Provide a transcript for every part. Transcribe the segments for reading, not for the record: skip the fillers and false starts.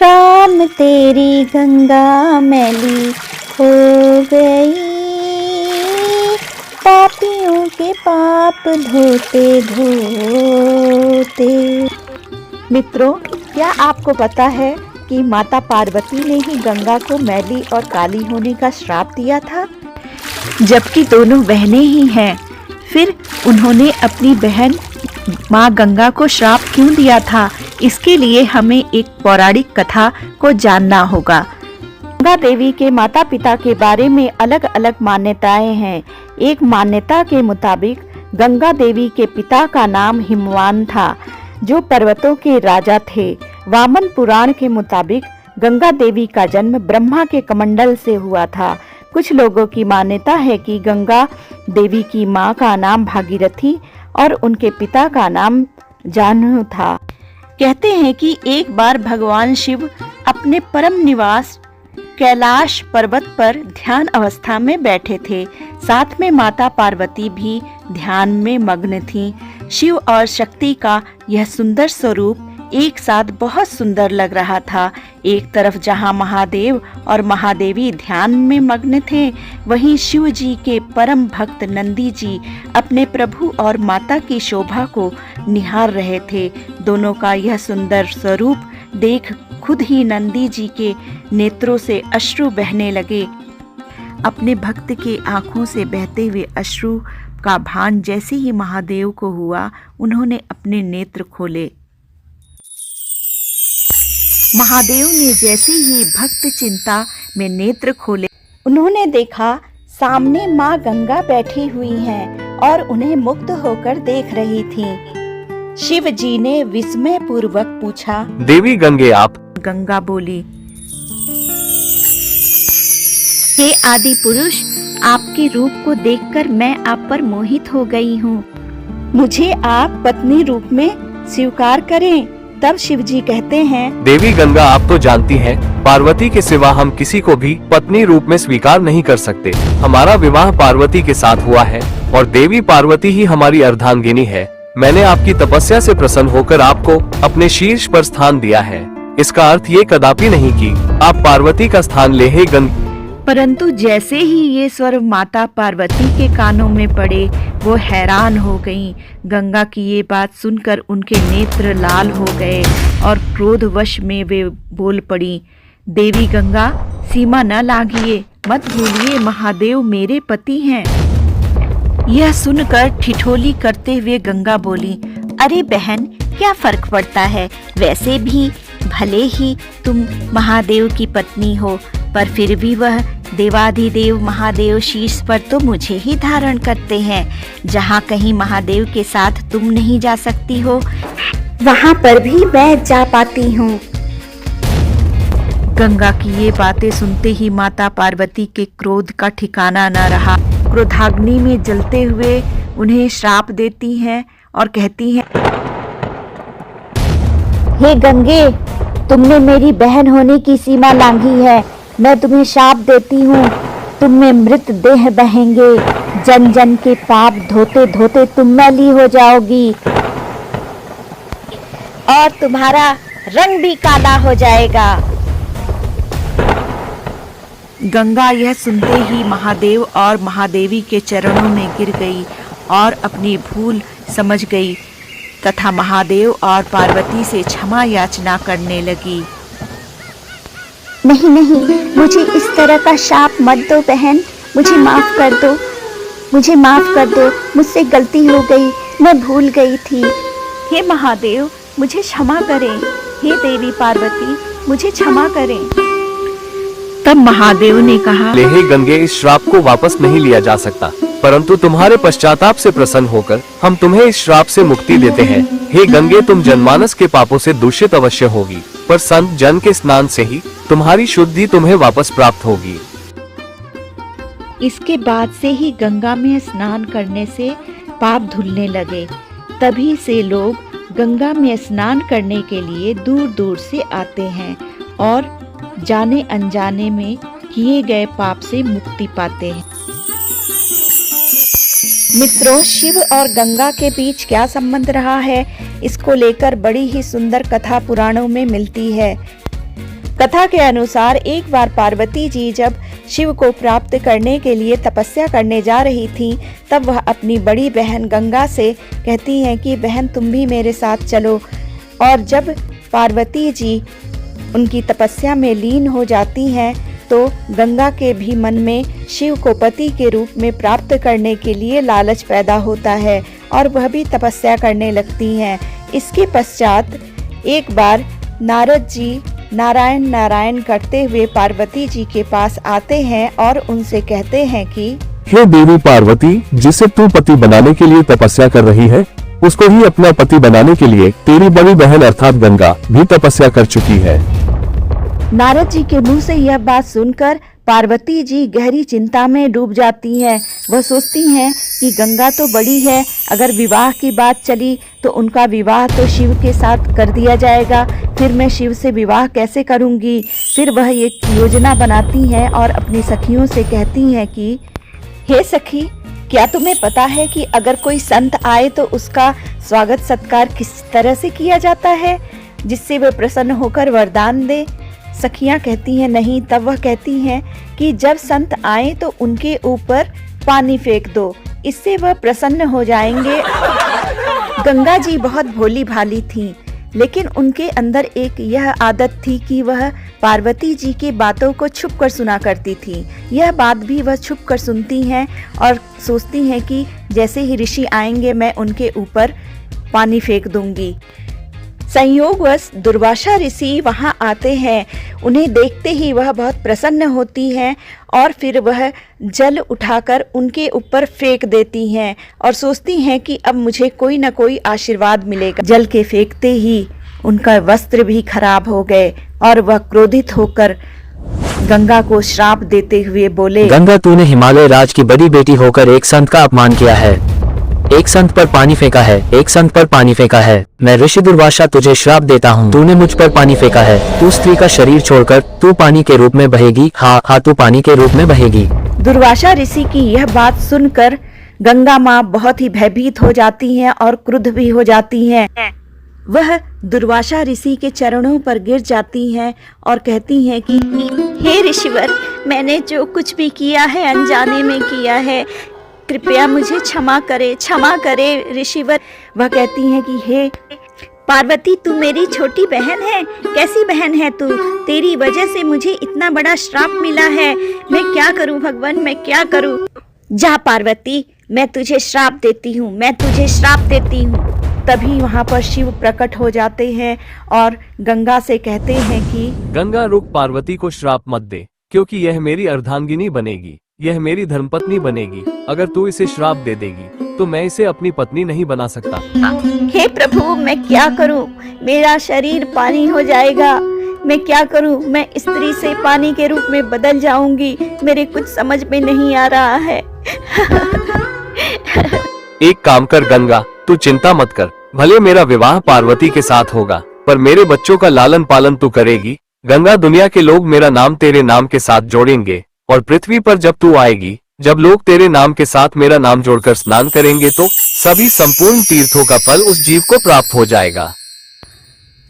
राम तेरी गंगा मैली हो गई, पापियों के पाप धोते धोते। मित्रों, क्या आपको पता है कि माता पार्वती ने ही गंगा को मैली और काली होने का श्राप दिया था? जबकि दोनों बहनें ही हैं, फिर उन्होंने अपनी बहन माँ गंगा को श्राप क्यों दिया था? इसके लिए हमें एक पौराणिक कथा को जानना होगा। गंगा देवी के माता पिता के बारे में अलग अलग मान्यताएं हैं। एक मान्यता के मुताबिक गंगा देवी के पिता का नाम हिमवान था, जो पर्वतों के राजा थे। वामन पुराण के मुताबिक गंगा देवी का जन्म ब्रह्मा के कमंडल से हुआ था। कुछ लोगों की मान्यता है कि गंगा देवी की मां का नाम भागीरथी और उनके पिता का नाम जाह्नू था। कहते हैं कि एक बार भगवान शिव अपने परम निवास कैलाश पर्वत पर ध्यान अवस्था में बैठे थे। साथ में माता पार्वती भी ध्यान में मग्न थीं। शिव और शक्ति का यह सुंदर स्वरूप एक साथ बहुत सुंदर लग रहा था। एक तरफ जहां महादेव और महादेवी ध्यान में मग्न थे, वहीं शिव जी के परम भक्त नंदी जी अपने प्रभु और माता की शोभा को निहार रहे थे। दोनों का यह सुंदर स्वरूप देख खुद ही नंदी जी के नेत्रों से अश्रु बहने लगे। अपने भक्त के आंखों से बहते हुए अश्रु का भान जैसे ही महादेव को हुआ, उन्होंने अपने नेत्र खोले। महादेव ने जैसे ही भक्त चिंता में नेत्र खोले, उन्होंने देखा सामने माँ गंगा बैठी हुई हैं और उन्हें मुग्ध होकर देख रही थीं। शिव जी ने विस्मय पूर्वक पूछा, देवी गंगे आप? गंगा बोली, हे आदि पुरुष, आपके रूप को देखकर मैं आप पर मोहित हो गई हूँ। मुझे आप पत्नी रूप में स्वीकार करें। तब शिव जी कहते हैं, देवी गंगा आप तो जानती हैं, पार्वती के सिवा हम किसी को भी पत्नी रूप में स्वीकार नहीं कर सकते। हमारा विवाह पार्वती के साथ हुआ है और देवी पार्वती ही हमारी अर्धांगिनी है। मैंने आपकी तपस्या से प्रसन्न होकर आपको अपने शीर्ष पर स्थान दिया है। इसका अर्थ ये कदापि नहीं कि आप पार्वती का स्थान ले हे गंगा। परंतु जैसे ही ये स्वर माता पार्वती के कानों में पड़े, वो हैरान हो गईं। गंगा की ये बात सुनकर उनके नेत्र लाल हो गए और क्रोधवश में वे बोल पड़ी, देवी गंगा, सीमा न लांघिए, मत भूलिए महादेव मेरे पति हैं। यह सुनकर ठिठोली करते हुए गंगा बोली, अरे बहन, क्या फर्क पड़ता है? वैसे भी भले ही तुम महादेव की पत्नी हो, पर फिर भी वह देवाधिदेव महादेव शीर्ष पर तो मुझे ही धारण करते हैं। जहाँ कहीं महादेव के साथ तुम नहीं जा सकती हो, वहाँ पर भी मैं जा पाती हूँ। गंगा की ये बातें सुनते ही माता पार्वती के क्रोध का ठिकाना न रहा। क्रोधाग्नि में जलते हुए उन्हें श्राप देती हैं और कहती हैं, हे गंगे, तुमने मेरी बहन होने की सीमा लांघी है। मैं तुम्हें शाप देती हूँ, तुम में मृत देह बहेंगे। जन जन के पाप धोते धोते तुम मैली हो जाओगी और तुम्हारा रंग भी काला हो जाएगा। गंगा यह सुनते ही महादेव और महादेवी के चरणों में गिर गई और अपनी भूल समझ गई तथा महादेव और पार्वती से क्षमा याचना करने लगी। नहीं नहीं, मुझे इस तरह का शाप मत दो बहन, मुझे माफ कर दो, मुझे माफ कर दो, मुझसे गलती हो गई, मैं भूल गई थी। हे महादेव, मुझे क्षमा करें। हे देवी पार्वती, मुझे क्षमा करें। तब महादेव ने कहा, हे गंगे, इस श्राप को वापस नहीं लिया जा सकता, परंतु तुम्हारे पश्चाताप से प्रसन्न होकर हम तुम्हें इस श्राप से मुक्ति देते हैं। हे गंगे, तुम जनमानस के पापों से दूषित अवश्य होगी, पर संत जन के स्नान से ही तुम्हारी शुद्धि तुम्हें वापस प्राप्त होगी। इसके बाद से ही गंगा में स्नान करने से पाप धुलने लगे। तभी से लोग गंगा में स्नान करने के लिए दूर दूर से आते हैं और जाने अनजाने में किए गए पाप से मुक्ति पाते हैं। मित्रों, शिव और गंगा के बीच क्या संबंध रहा है, इसको लेकर बड़ी ही सुंदर कथा पुराणों में मिलती है। कथा के अनुसार एक बार पार्वती जी जब शिव को प्राप्त करने के लिए तपस्या करने जा रही थीं, तब वह अपनी बड़ी बहन गंगा से कहती हैं कि बहन तुम भी मेरे साथ चलो। और जब पार्वती जी उनकी तपस्या में लीन हो जाती हैं तो गंगा के भी मन में शिव को पति के रूप में प्राप्त करने के लिए लालच पैदा होता है और वह भी तपस्या करने लगती हैं। इसके पश्चात एक बार नारद जी नारायण नारायण करते हुए पार्वती जी के पास आते हैं और उनसे कहते हैं कि हे देवी पार्वती, जिसे तू पति बनाने के लिए तपस्या कर रही है, उसको ही अपना पति बनाने के लिए तेरी बड़ी बहन अर्थात गंगा भी तपस्या कर चुकी है। नारद जी के मुंह से यह बात सुनकर पार्वती जी गहरी चिंता में डूब जाती हैं। वह सोचती हैं कि गंगा तो बड़ी है, अगर विवाह की बात चली तो उनका विवाह तो शिव के साथ कर दिया जाएगा, फिर मैं शिव से विवाह कैसे करूंगी। फिर वह एक योजना बनाती हैं और अपनी सखियों से कहती हैं कि हे सखी, क्या तुम्हें पता है कि अगर कोई संत आए तो उसका स्वागत सत्कार किस तरह से किया जाता है जिससे वह प्रसन्न होकर वरदान दे। सखियां कहती हैं नहीं। तब वह कहती हैं कि जब संत आए तो उनके ऊपर पानी फेंक दो, इससे वह प्रसन्न हो जाएंगे। गंगा जी बहुत भोली भाली थीं, लेकिन उनके अंदर एक यह आदत थी कि वह पार्वती जी की बातों को छुप कर सुना करती थी। यह बात भी वह छुप कर सुनती हैं और सोचती हैं कि जैसे ही ऋषि आएंगे मैं उनके ऊपर पानी फेंक दूंगी। संयोगवश दुर्वासा ऋषि वहां आते हैं। उन्हें देखते ही वह बहुत प्रसन्न होती हैं और फिर वह जल उठाकर उनके ऊपर फेंक देती हैं और सोचती हैं कि अब मुझे कोई न कोई आशीर्वाद मिलेगा। जल के फेंकते ही उनका वस्त्र भी खराब हो गए और वह क्रोधित होकर गंगा को श्राप देते हुए बोले, गंगा, तूने हिमालय राज की बड़ी बेटी होकर एक संत का अपमान किया है, एक संत पर पानी फेंका है, एक संत पर पानी फेंका है। मैं ऋषि दुर्वासा तुझे श्राप देता हूँ, तूने मुझ पर पानी फेंका है। तू स्त्री का शरीर छोड़कर तू पानी के रूप में बहेगी। हाँ, तू पानी के रूप में बहेगी। दुर्वासा ऋषि की यह बात सुनकर गंगा माँ बहुत ही भयभीत हो जाती हैं और क्रुद्ध भी हो जाती हैं। वह दुर्वासा ऋषि के चरणों पर गिर जाती हैं और कहती हैं कि हे ऋषिवर, मैंने जो कुछ भी किया है अनजाने में किया है, कृपया मुझे क्षमा करे ऋषिवर। वह कहती हैं कि हे पार्वती, तू मेरी छोटी बहन है, कैसी बहन है तू? तेरी वजह से मुझे इतना बड़ा श्राप मिला है, मैं क्या करूं भगवान, मैं क्या करूं? जा पार्वती, मैं तुझे श्राप देती हूँ। तभी वहाँ पर शिव प्रकट हो जाते हैं और गंगा से कहते हैं कि गंगा रुक, पार्वती को श्राप मत दे, क्योंकि यह मेरी अर्धांगिनी बनेगी, यह मेरी धर्मपत्नी बनेगी। अगर तू इसे श्राप दे देगी तो मैं इसे अपनी पत्नी नहीं बना सकता। हे प्रभु, मैं क्या करूं? मेरा शरीर पानी हो जाएगा, मैं क्या करूं? मैं स्त्री से पानी के रूप में बदल जाऊंगी, मेरे कुछ समझ में नहीं आ रहा है। एक काम कर गंगा, तू चिंता मत कर, भले मेरा विवाह पार्वती के साथ होगा पर मेरे बच्चों का लालन पालन तू करेगी। गंगा, दुनिया के लोग मेरा नाम तेरे नाम के साथ जोड़ेंगे और पृथ्वी पर जब तू आएगी, जब लोग तेरे नाम के साथ मेरा नाम जोड़कर स्नान करेंगे तो सभी संपूर्ण तीर्थों का फल उस जीव को प्राप्त हो जाएगा।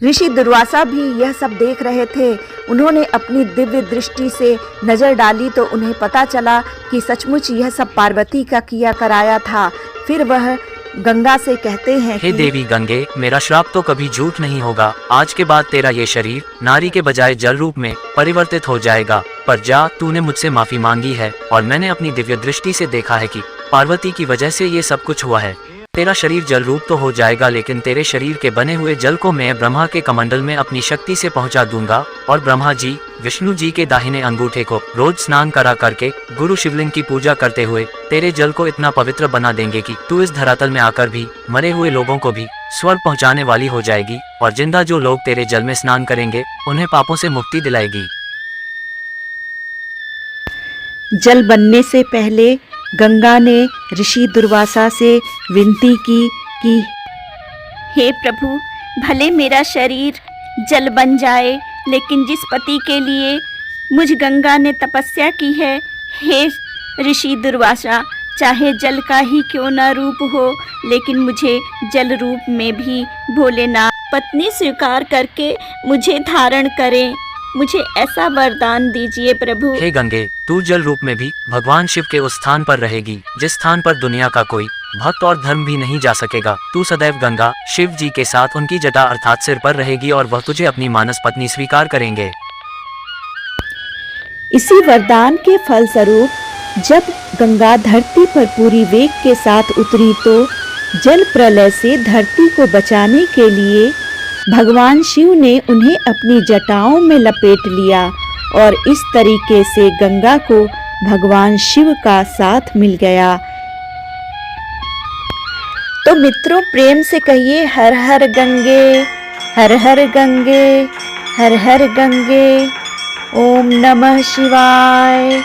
ऋषि दुर्वासा भी यह सब देख रहे थे। उन्होंने अपनी दिव्य दृष्टि से नजर डाली तो उन्हें पता चला कि सचमुच यह सब पार्वती का किया कराया था। फिर वह गंगा से कहते हैं हे देवी गंगे, मेरा श्राप तो कभी झूठ नहीं होगा। आज के बाद तेरा ये शरीर नारी के बजाय जल रूप में परिवर्तित हो जाएगा। पर जा, तूने मुझसे माफी मांगी है और मैंने अपनी दिव्य दृष्टि से देखा है कि पार्वती की वजह से ये सब कुछ हुआ है। तेरा शरीर जल रूप तो हो जाएगा, लेकिन तेरे शरीर के बने हुए जल को मैं ब्रह्मा के कमंडल में अपनी शक्ति से पहुंचा दूंगा और ब्रह्मा जी विष्णु जी के दाहिने अंगूठे को रोज स्नान करा करके गुरु शिवलिंग की पूजा करते हुए तेरे जल को इतना पवित्र बना देंगे कि तू इस धरातल में आकर भी मरे हुए लोगों को भी स्वर्ग पहुंचाने वाली हो जाएगी और जिंदा जो लोग तेरे जल में स्नान करेंगे उन्हें पापों से मुक्ति दिलाएगी। जल बनने से पहले गंगा ने ऋषि दुर्वासा से विनती की कि हे प्रभु, भले मेरा शरीर जल बन जाए, लेकिन जिस पति के लिए मुझ गंगा ने तपस्या की है, हे ऋषि दुर्वासा, चाहे जल का ही क्यों न रूप हो, लेकिन मुझे जल रूप में भी भोलेनाथ पत्नी स्वीकार करके मुझे धारण करें। मुझे ऐसा वरदान दीजिए प्रभु। हे गंगे, तू जल रूप में भी भगवान शिव के उस स्थान पर रहेगी जिस स्थान पर दुनिया का कोई भक्त और धर्म भी नहीं जा सकेगा। तू सदैव गंगा शिव जी के साथ उनकी जटा अर्थात सिर पर रहेगी और वह तुझे अपनी मानस पत्नी स्वीकार करेंगे। इसी वरदान के फलस्वरूप जब गंगा धरती पर पूरी वेग के साथ उतरी तो जल प्रलय से धरती को बचाने के लिए भगवान शिव ने उन्हें अपनी जटाओं में लपेट लिया और इस तरीके से गंगा को भगवान शिव का साथ मिल गया। तो मित्रों, प्रेम से कहिए हर हर गंगे, हर हर गंगे, हर हर गंगे। ओम नमः शिवाय।